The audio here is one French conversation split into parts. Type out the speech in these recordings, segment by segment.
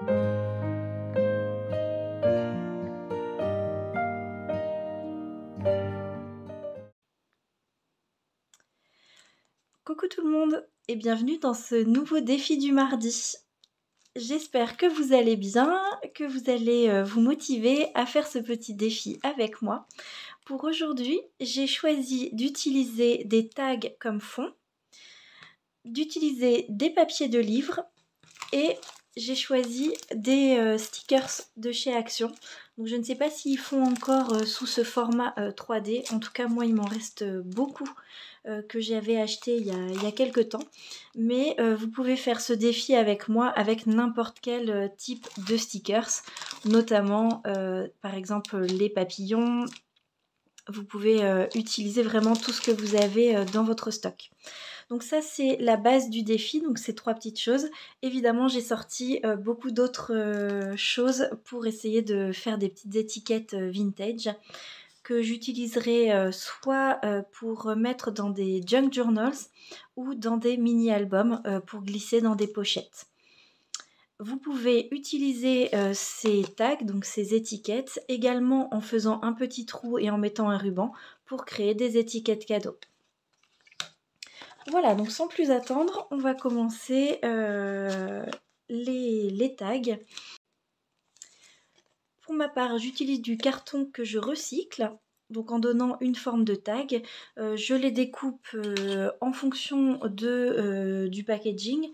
Coucou tout le monde et bienvenue dans ce nouveau défi du mardi. J'espère que vous allez bien, que vous allez vous motiver à faire ce petit défi avec moi. Pour aujourd'hui, j'ai choisi d'utiliser des tags comme fond, d'utiliser des papiers de livre et j'ai choisi des stickers de chez Action. Donc je ne sais pas s'ils font encore sous ce format 3D. En tout cas, moi, il m'en reste beaucoup que j'avais acheté il y a quelques temps. Mais vous pouvez faire ce défi avec moi avec n'importe quel type de stickers. Notamment, par exemple, les papillons. Vous pouvez utiliser vraiment tout ce que vous avez dans votre stock. Donc ça, c'est la base du défi, donc ces 3 petites choses. Évidemment, j'ai sorti beaucoup d'autres choses pour essayer de faire des petites étiquettes vintage que j'utiliserai soit pour mettre dans des junk journals ou dans des mini-albums pour glisser dans des pochettes. Vous pouvez utiliser ces tags, donc ces étiquettes, également en faisant un petit trou et en mettant un ruban pour créer des étiquettes cadeaux. Voilà, donc sans plus attendre, on va commencer les tags. Pour ma part, j'utilise du carton que je recycle. Donc en donnant une forme de tag, je les découpe en fonction du packaging.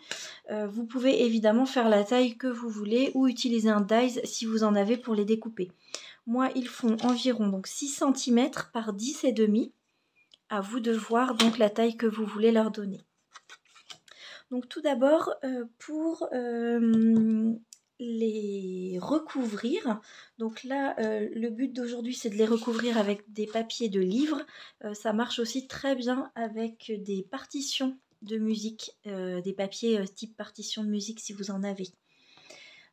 Vous pouvez évidemment faire la taille que vous voulez ou utiliser un dies si vous en avez pour les découper. Moi, ils font environ donc 6 cm par 10,5. À vous de voir donc la taille que vous voulez leur donner. Donc tout d'abord, pour les recouvrir, donc là le but d'aujourd'hui c'est de les recouvrir avec des papiers de livre. Ça marche aussi très bien avec des partitions de musique, des papiers type partition de musique si vous en avez.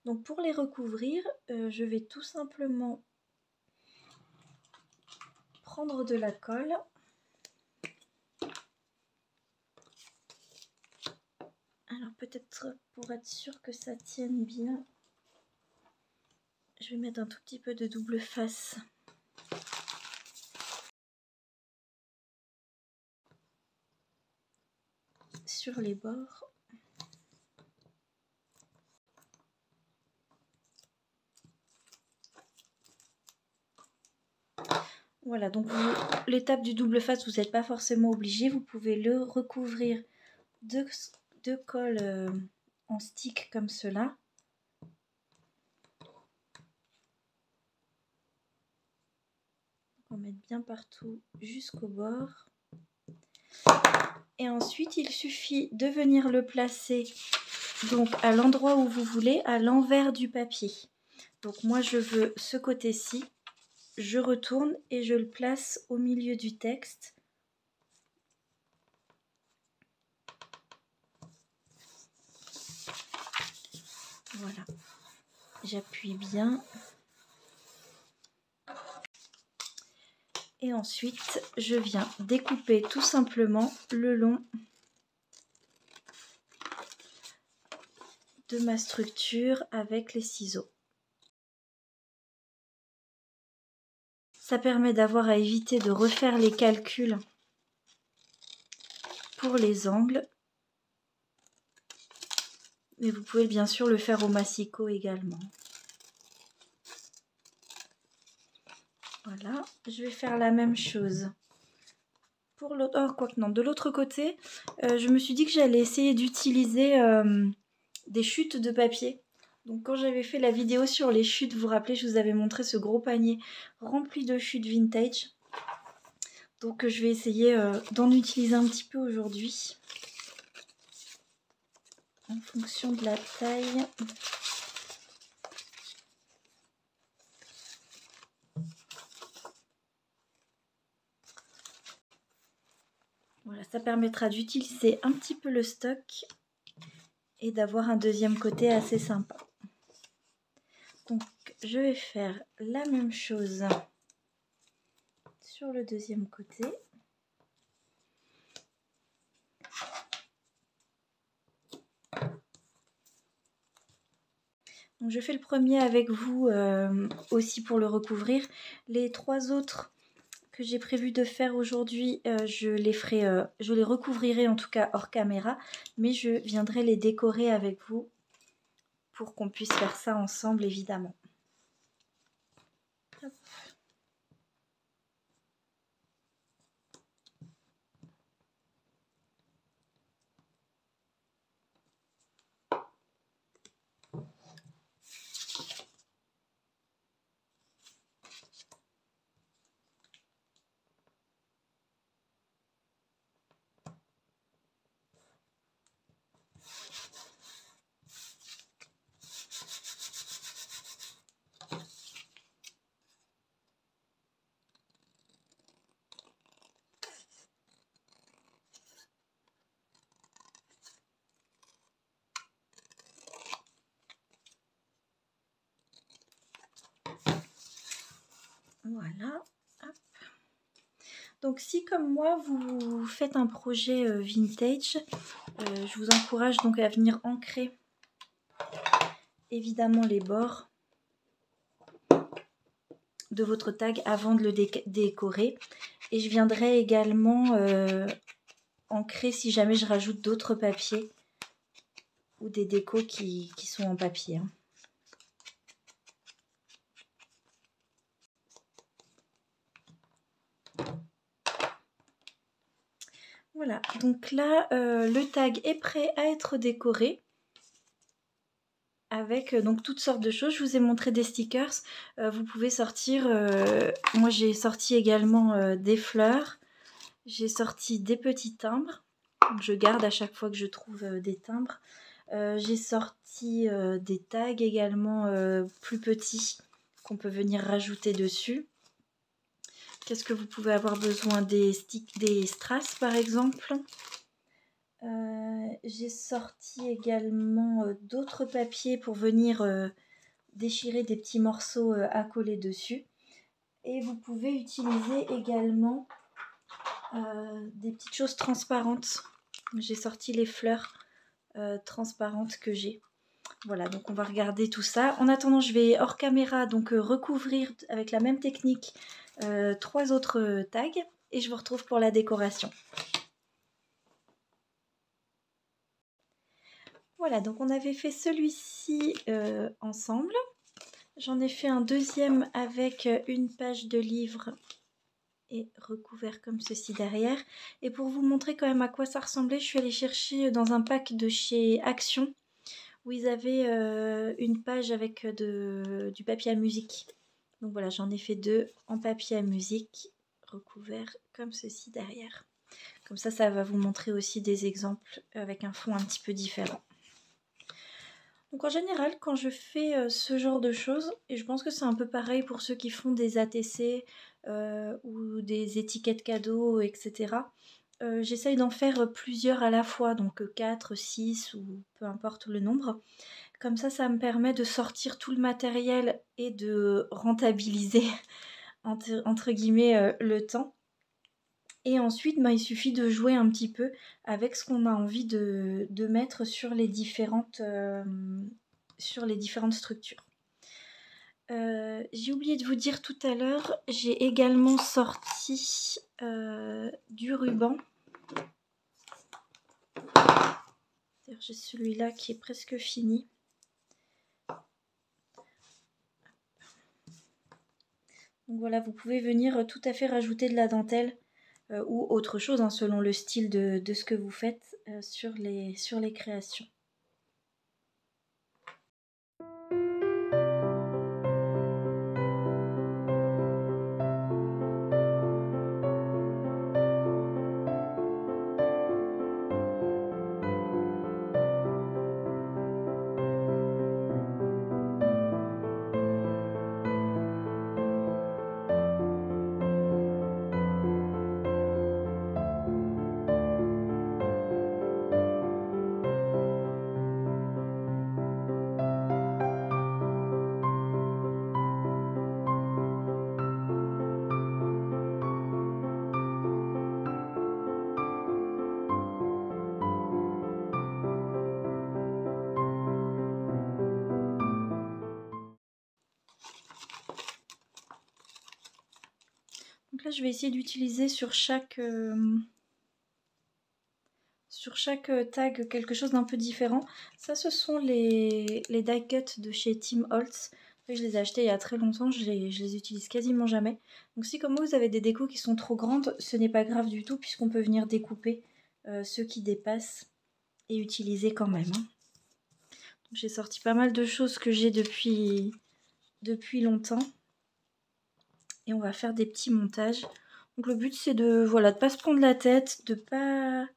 Donc pour les recouvrir, je vais tout simplement prendre de la colle. Alors peut-être pour être sûr que ça tienne bien, je vais mettre un tout petit peu de double face sur les bords. Voilà, donc l'étape du double face, vous n'êtes pas forcément obligé. Vous pouvez le recouvrir de colle en stick comme cela. On va mettre bien partout jusqu'au bord. Et ensuite, il suffit de venir le placer donc à l'endroit où vous voulez, à l'envers du papier. Donc moi, je veux ce côté-ci. Je retourne et je le place au milieu du texte. Voilà. J'appuie bien. Et ensuite, je viens découper tout simplement le long de ma structure avec les ciseaux. Ça permet d'avoir à éviter de refaire les calculs pour les angles. Mais vous pouvez bien sûr le faire au massicot également. Voilà, je vais faire la même chose. Pour l'autre, oh, quoique non, de l'autre côté, je me suis dit que j'allais essayer d'utiliser des chutes de papier. Donc quand j'avais fait la vidéo sur les chutes, vous vous rappelez, je vous avais montré ce gros panier rempli de chutes vintage. Donc je vais essayer d'en utiliser un petit peu aujourd'hui. En fonction de la taille. Voilà, ça permettra d'utiliser un petit peu le stock et d'avoir un deuxième côté assez sympa. Donc je vais faire la même chose sur le deuxième côté. Donc je fais le premier avec vous aussi pour le recouvrir. Les 3 autres que j'ai prévu de faire aujourd'hui, je les recouvrirai en tout cas hors caméra, mais je viendrai les décorer avec vous pour qu'on puisse faire ça ensemble évidemment. Hop. Voilà. Hop. Donc si comme moi vous faites un projet vintage, je vous encourage donc à venir ancrer évidemment les bords de votre tag avant de le décorer. Et je viendrai également ancrer si jamais je rajoute d'autres papiers ou des décos qui sont en papier. Hein. Voilà, donc là, le tag est prêt à être décoré avec donc toutes sortes de choses. Je vous ai montré des stickers. Vous pouvez sortir, moi j'ai sorti également des fleurs. J'ai sorti des petits timbres. Donc je garde à chaque fois que je trouve des timbres. J'ai sorti des tags également plus petits qu'on peut venir rajouter dessus. Qu'est-ce que vous pouvez avoir besoin? Des strass par exemple. J'ai sorti également d'autres papiers pour venir déchirer des petits morceaux à coller dessus. Et vous pouvez utiliser également des petites choses transparentes. J'ai sorti les fleurs transparentes que j'ai. Voilà, donc on va regarder tout ça. En attendant, je vais hors caméra donc recouvrir avec la même technique 3 autres tags et je vous retrouve pour la décoration. Voilà, donc on avait fait celui-ci ensemble. J'en ai fait un deuxième avec une page de livre et recouvert comme ceci derrière. Et pour vous montrer quand même à quoi ça ressemblait, je suis allée chercher dans un pack de chez Action où ils avaient une page avec du papier à musique. Donc voilà, j'en ai fait 2 en papier à musique, recouvert comme ceci derrière. Comme ça va vous montrer aussi des exemples avec un fond un petit peu différent. Donc en général, quand je fais ce genre de choses, et je pense que c'est un peu pareil pour ceux qui font des ATC ou des étiquettes cadeaux, etc. J'essaye d'en faire plusieurs à la fois, donc 4, 6 ou peu importe le nombre. Comme ça me permet de sortir tout le matériel et de rentabiliser entre guillemets le temps. Et ensuite, il suffit de jouer un petit peu avec ce qu'on a envie de mettre sur les différentes structures. J'ai oublié de vous dire tout à l'heure, j'ai également sorti du ruban. J'ai celui-là qui est presque fini. Donc voilà, vous pouvez venir tout à fait rajouter de la dentelle ou autre chose, hein, selon le style de ce que vous faites sur les créations. Donc là, je vais essayer d'utiliser sur chaque tag quelque chose d'un peu différent. Ça, ce sont les die cuts de chez Tim Holtz. Je les ai achetés il y a très longtemps, je les utilise quasiment jamais. Donc si comme moi vous avez des décos qui sont trop grandes, ce n'est pas grave du tout puisqu'on peut venir découper ceux qui dépassent et utiliser quand même. J'ai sorti pas mal de choses que j'ai depuis longtemps. Et on va faire des petits montages. Donc le but c'est de pas se prendre la tête, de pas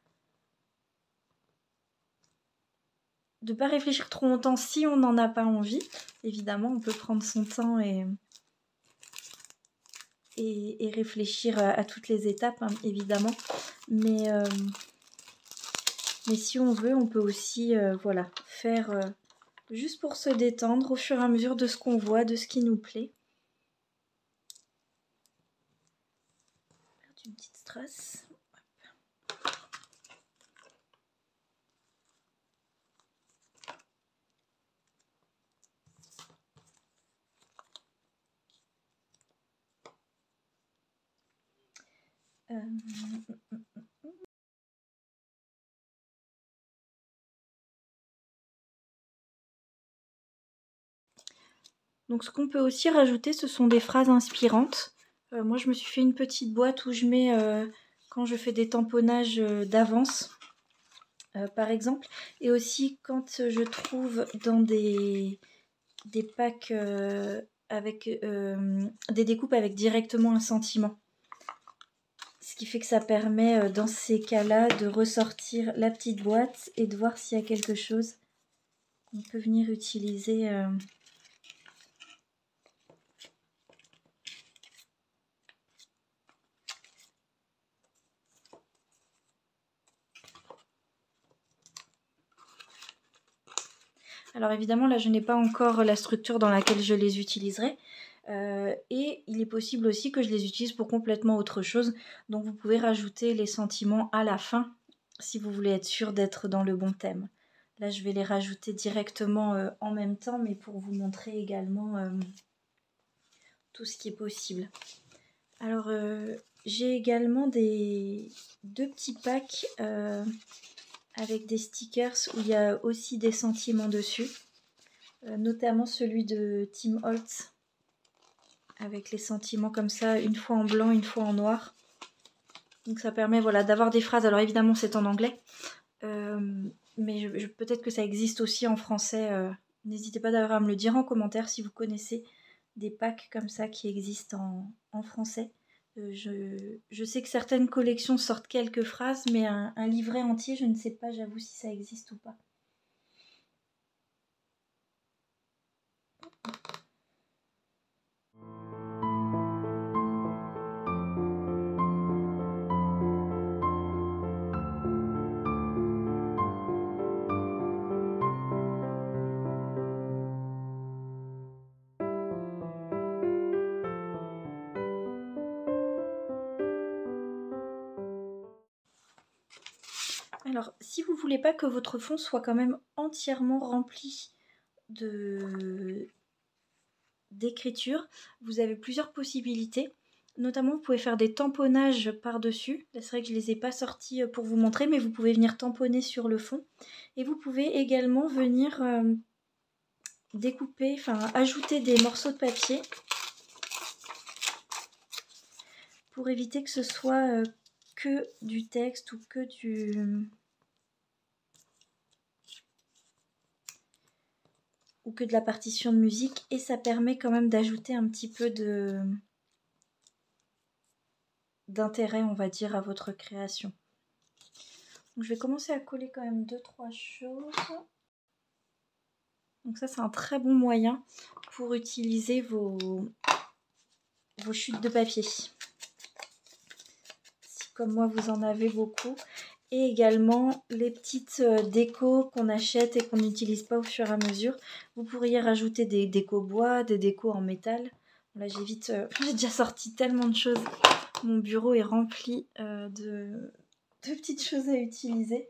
réfléchir trop longtemps si on n'en a pas envie. Évidemment, on peut prendre son temps et réfléchir à toutes les étapes, hein, évidemment. Mais si on veut, on peut aussi faire juste pour se détendre au fur et à mesure de ce qu'on voit, de ce qui nous plaît. Une petite strass. Donc ce qu'on peut aussi rajouter, ce sont des phrases inspirantes. Moi, je me suis fait une petite boîte où je mets, quand je fais des tamponnages d'avance, par exemple. Et aussi quand je trouve dans des packs avec des découpes avec directement un sentiment. Ce qui fait que ça permet, dans ces cas-là, de ressortir la petite boîte et de voir s'il y a quelque chose qu'on peut venir utiliser. Alors évidemment, là, je n'ai pas encore la structure dans laquelle je les utiliserai. Et il est possible aussi que je les utilise pour complètement autre chose. Donc vous pouvez rajouter les sentiments à la fin si vous voulez être sûr d'être dans le bon thème. Là, je vais les rajouter directement en même temps, mais pour vous montrer également tout ce qui est possible. Alors, j'ai également deux petits packs avec des stickers où il y a aussi des sentiments dessus. Notamment celui de Tim Holtz, avec les sentiments comme ça, une fois en blanc, une fois en noir. Donc ça permet d'avoir des phrases. Alors évidemment c'est en anglais, mais peut-être que ça existe aussi en français. N'hésitez pas d'ailleurs à me le dire en commentaire si vous connaissez des packs comme ça qui existent en français. Je sais que certaines collections sortent quelques phrases, mais un livret entier, je ne sais pas, j'avoue, si ça existe ou pas. Alors, si vous voulez pas que votre fond soit quand même entièrement rempli d'écriture, vous avez plusieurs possibilités. Notamment, vous pouvez faire des tamponnages par-dessus. Là, c'est vrai que je ne les ai pas sortis pour vous montrer, mais vous pouvez venir tamponner sur le fond. Et vous pouvez également venir découper, ajouter des morceaux de papier pour éviter que ce soit que du texte ou que de la partition de musique, et ça permet quand même d'ajouter un petit peu d'intérêt, on va dire, à votre création. Donc, je vais commencer à coller quand même 2-3 choses. Donc ça, c'est un très bon moyen pour utiliser vos chutes de papier. Si comme moi, vous en avez beaucoup. Et également les petites décos qu'on achète et qu'on n'utilise pas au fur et à mesure. Vous pourriez rajouter des décos bois, des décos en métal. Là, j'ai déjà sorti tellement de choses. Mon bureau est rempli de petites choses à utiliser.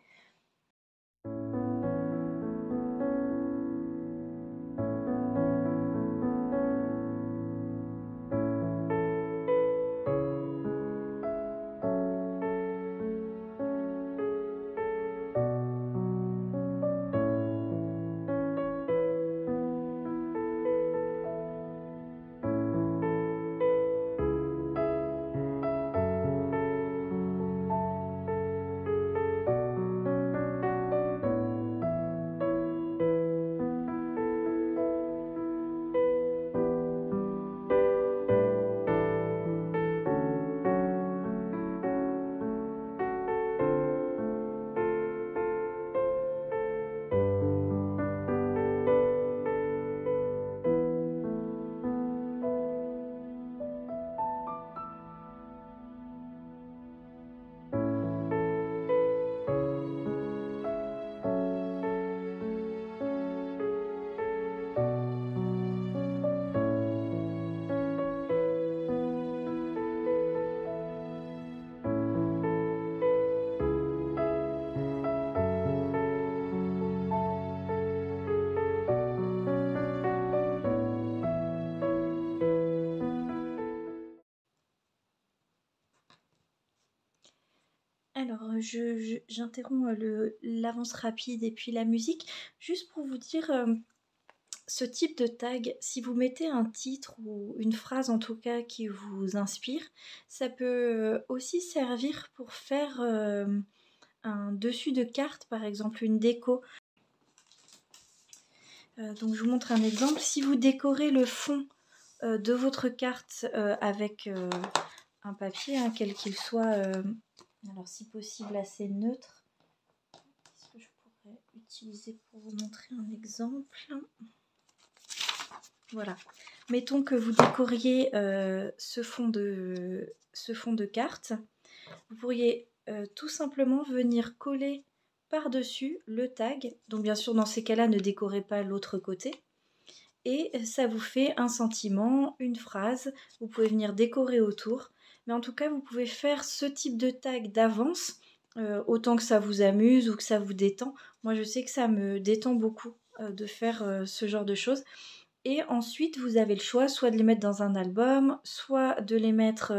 j'interromps l'avance rapide et puis la musique, juste pour vous dire, ce type de tag, si vous mettez un titre ou une phrase en tout cas qui vous inspire, ça peut aussi servir pour faire un dessus de carte, par exemple une déco. Donc je vous montre un exemple. Si vous décorez le fond de votre carte avec un papier, hein, quel qu'il soit, alors si possible assez neutre, qu'est-ce que je pourrais utiliser pour vous montrer un exemple? Voilà. Mettons que vous décoriez ce fond de carte. Vous pourriez tout simplement venir coller par-dessus le tag. Donc bien sûr, dans ces cas-là, ne décorez pas l'autre côté. Et ça vous fait un sentiment, une phrase. Vous pouvez venir décorer autour. Mais en tout cas, vous pouvez faire ce type de tag d'avance, autant que ça vous amuse ou que ça vous détend. Moi, je sais que ça me détend beaucoup de faire ce genre de choses. Et ensuite, vous avez le choix soit de les mettre dans un album, soit de les mettre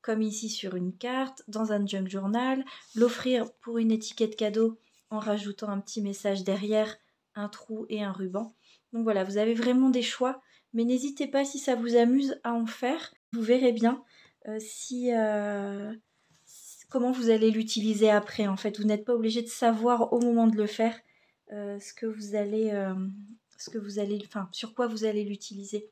comme ici sur une carte, dans un junk journal, l'offrir pour une étiquette cadeau en rajoutant un petit message derrière, un trou et un ruban. Donc voilà, vous avez vraiment des choix, mais n'hésitez pas si ça vous amuse à en faire. Vous verrez bien comment vous allez l'utiliser après. En fait, vous n'êtes pas obligé de savoir au moment de le faire ce que vous allez enfin, sur quoi vous allez l'utiliser.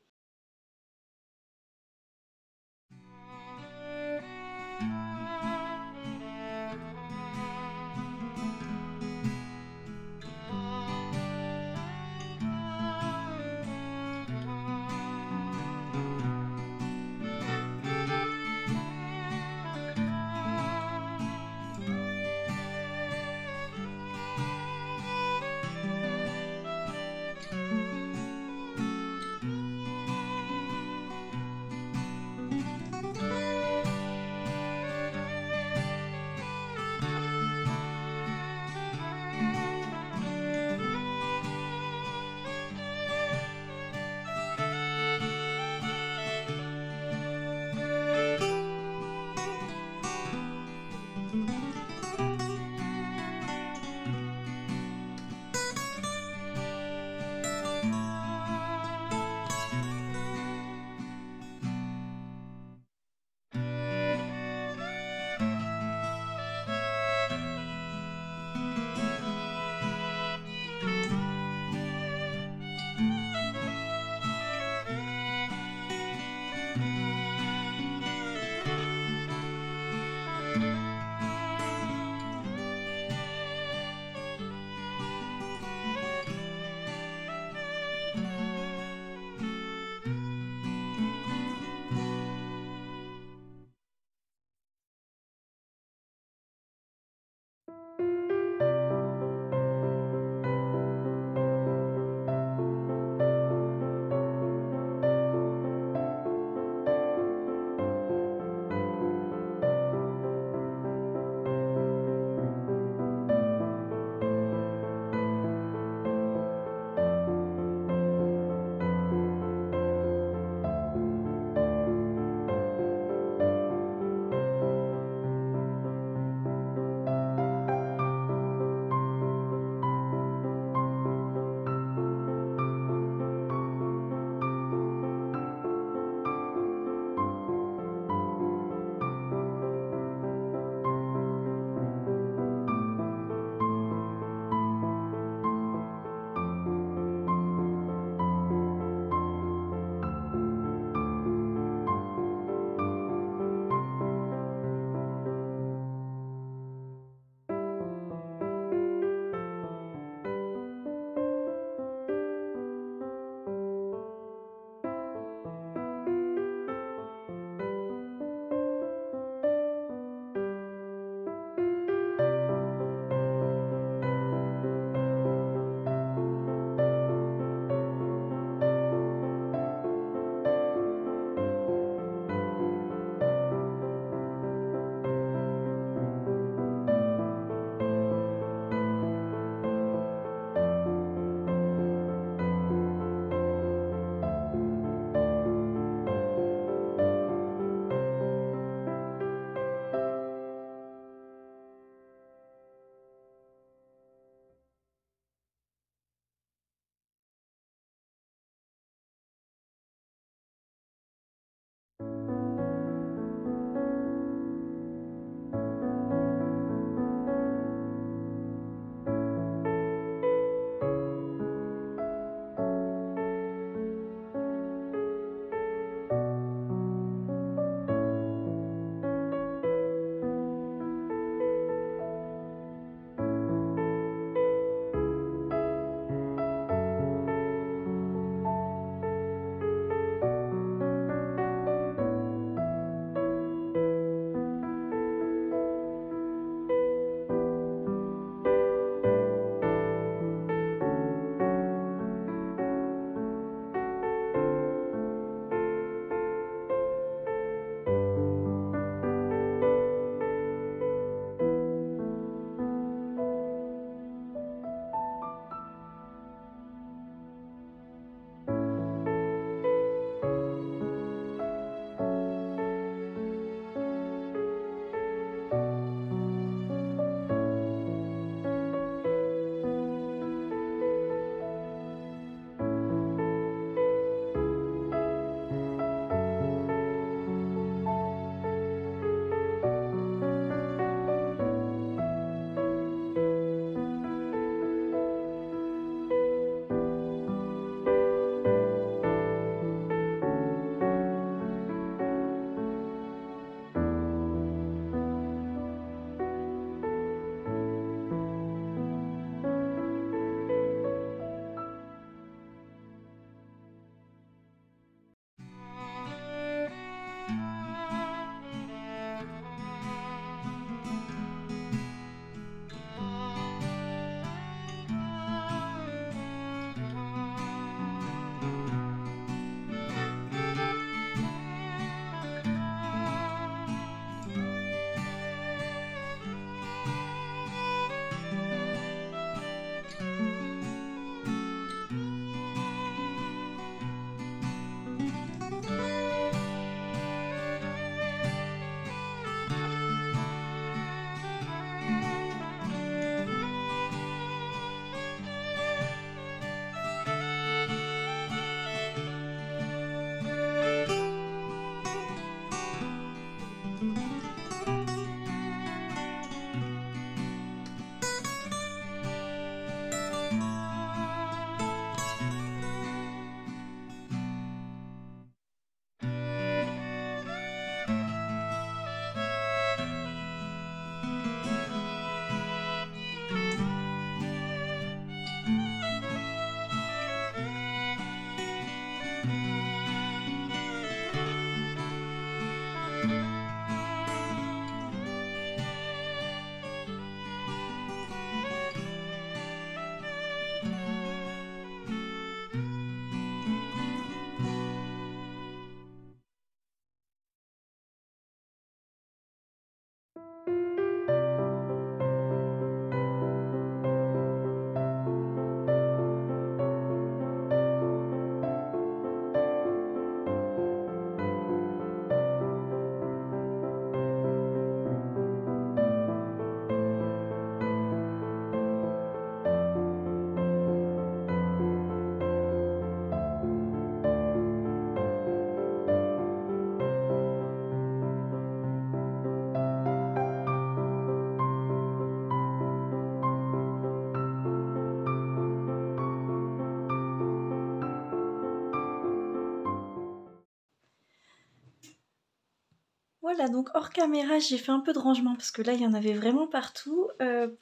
Voilà, donc hors caméra, j'ai fait un peu de rangement parce que là, il y en avait vraiment partout.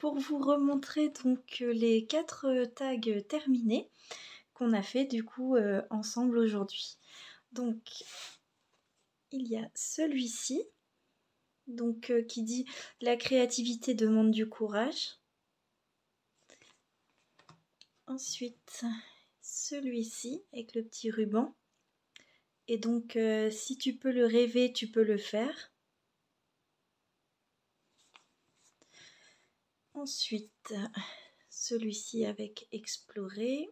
Pour vous remontrer donc les 4 tags terminés qu'on a fait du coup ensemble aujourd'hui. Donc, il y a celui-ci, donc qui dit la créativité demande du courage. Ensuite, celui-ci avec le petit ruban. Et donc, si tu peux le rêver, tu peux le faire. Ensuite, celui-ci avec explorer.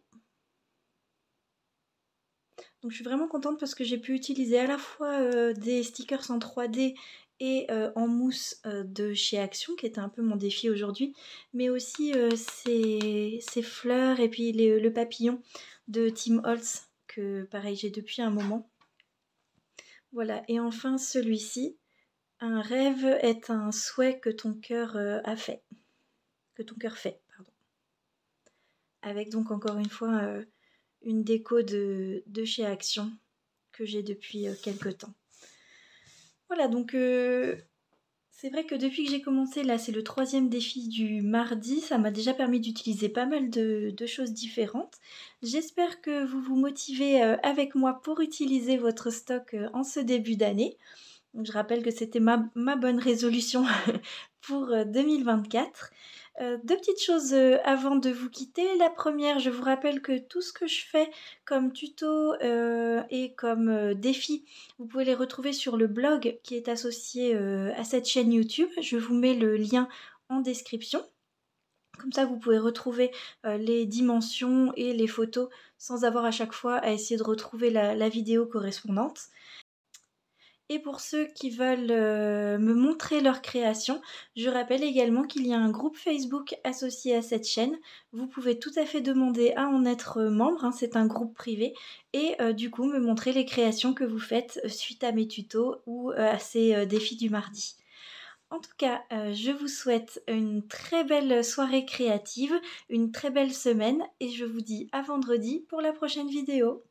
Donc je suis vraiment contente parce que j'ai pu utiliser à la fois des stickers en 3D et en mousse de chez Action, qui était un peu mon défi aujourd'hui, mais aussi ces fleurs et puis le papillon de Tim Holtz, que pareil j'ai depuis un moment. Voilà, et enfin celui-ci, un rêve est un souhait que ton cœur a fait, que ton cœur fait, pardon. Avec donc encore une fois une déco de chez Action que j'ai depuis quelques temps. Voilà, donc c'est vrai que depuis que j'ai commencé, là c'est le 3e défi du mardi, ça m'a déjà permis d'utiliser pas mal de choses différentes. J'espère que vous vous motivez avec moi pour utiliser votre stock en ce début d'année. Donc, je rappelle que c'était ma bonne résolution pour 2024. 2 petites choses avant de vous quitter. La première, je vous rappelle que tout ce que je fais comme tuto et comme défi, vous pouvez les retrouver sur le blog qui est associé à cette chaîne YouTube. Je vous mets le lien en description. Comme ça, vous pouvez retrouver les dimensions et les photos sans avoir à chaque fois à essayer de retrouver la vidéo correspondante. Et pour ceux qui veulent me montrer leur création, je rappelle également qu'il y a un groupe Facebook associé à cette chaîne. Vous pouvez tout à fait demander à en être membre, hein, c'est un groupe privé, et du coup me montrer les créations que vous faites suite à mes tutos ou à ces défis du mardi. En tout cas, je vous souhaite une très belle soirée créative, une très belle semaine, et je vous dis à vendredi pour la prochaine vidéo.